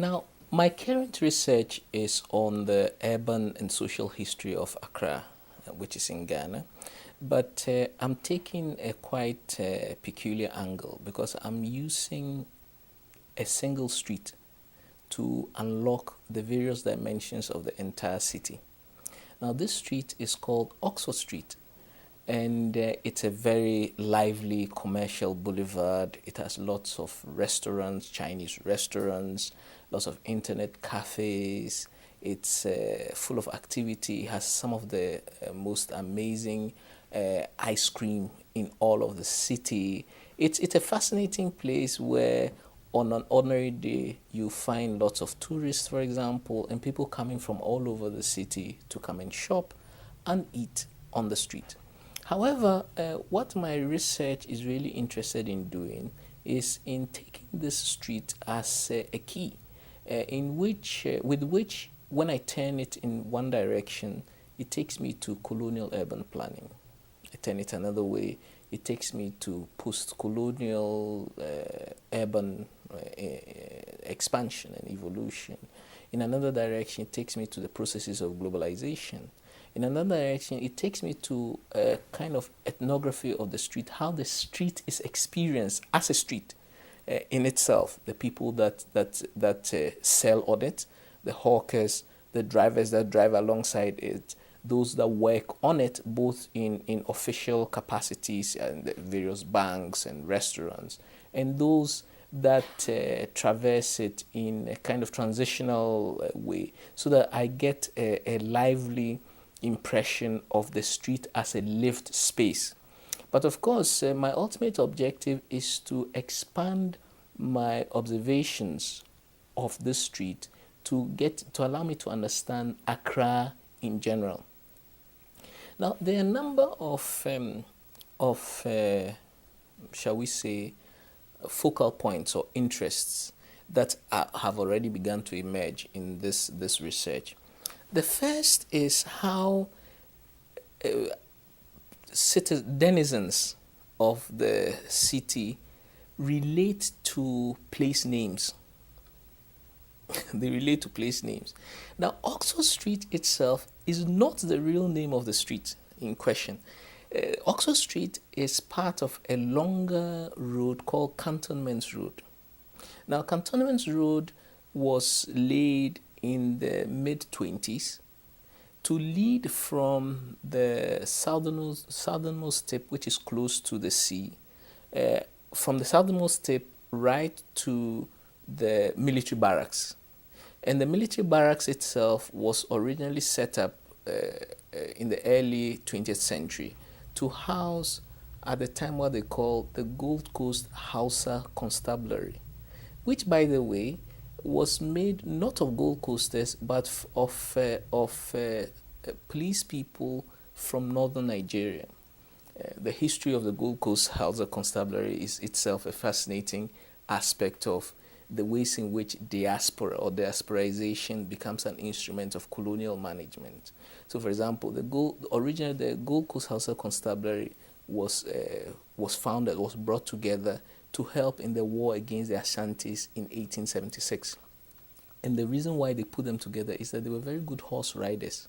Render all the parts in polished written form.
Now, my current research is on the urban and social history of Accra, which is in Ghana. But I'm taking a quite peculiar angle because I'm using a single street to unlock the various dimensions of the entire city. Now, this street is called Oxford Street, and it's a very lively commercial boulevard. It has lots of restaurants, Chinese restaurants, lots of internet cafes. It's full of activity. It has some of the most amazing ice cream in all of the city. It's a fascinating place where on an ordinary day you find lots of tourists, for example, and people coming from all over the city to come and shop and eat on the street. However, what my research is really interested in doing is in taking this street as a key, with which, when I turn it in one direction, it takes me to colonial urban planning. I turn it another way, it takes me to post-colonial urban expansion and evolution. In another direction, it takes me to the processes of globalization. In another direction, it takes me to a kind of ethnography of the street, how the street is experienced as a street in itself. The people that sell on it, the hawkers, the drivers that drive alongside it, those that work on it, both in official capacities and the various banks and restaurants, and those that traverse it in a kind of transitional way, so that I get a lively impression of the street as a lived space. But of course, my ultimate objective is to expand my observations of this street to allow me to understand Accra in general. Now, there are a number of shall we say, focal points or interests that have already begun to emerge in this research. The first is how denizens of the city relate to place names. They relate to place names. Now, Oxford Street itself is not the real name of the street in question. Oxford Street is part of a longer road called Cantonments Road. Now, Cantonments Road was laid in the mid-20s to lead from the southernmost tip, which is close to the sea, from the southernmost tip right to the military barracks. And the military barracks itself was originally set up in the early 20th century to house, at the time, what they call the Gold Coast Hausa Constabulary, which, by the way, was made not of Gold Coasters but of police people from northern Nigeria. The history of the Gold Coast Hausa Constabulary is itself a fascinating aspect of the ways in which diaspora or diasporization becomes an instrument of colonial management. So, for example, originally the Gold Coast Hausa Constabulary was founded, was brought together to help in the war against the Ashantis in 1876. And the reason why they put them together is that they were very good horse riders.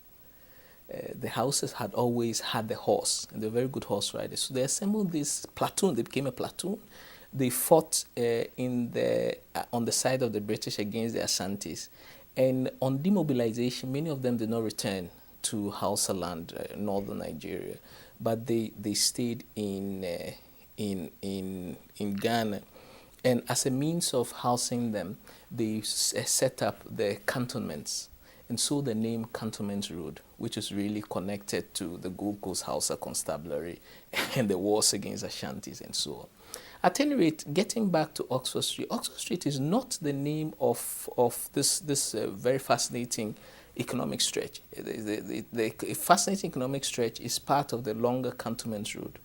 The Hausas had always had the horse, and they were very good horse riders. So they assembled this platoon. They became a platoon. They fought on the side of the British against the Ashantis. And on demobilization, many of them did not return to Hausa land, northern Nigeria, but they stayed in Ghana. And as a means of housing them, they set up the cantonments. And so the name Cantonments Road, which is really connected to the Gold Coast Hausa Constabulary and the wars against Ashantis and so on. At any rate, getting back to Oxford Street is not the name of this very fascinating economic stretch. The fascinating economic stretch is part of the longer Cantonments Road.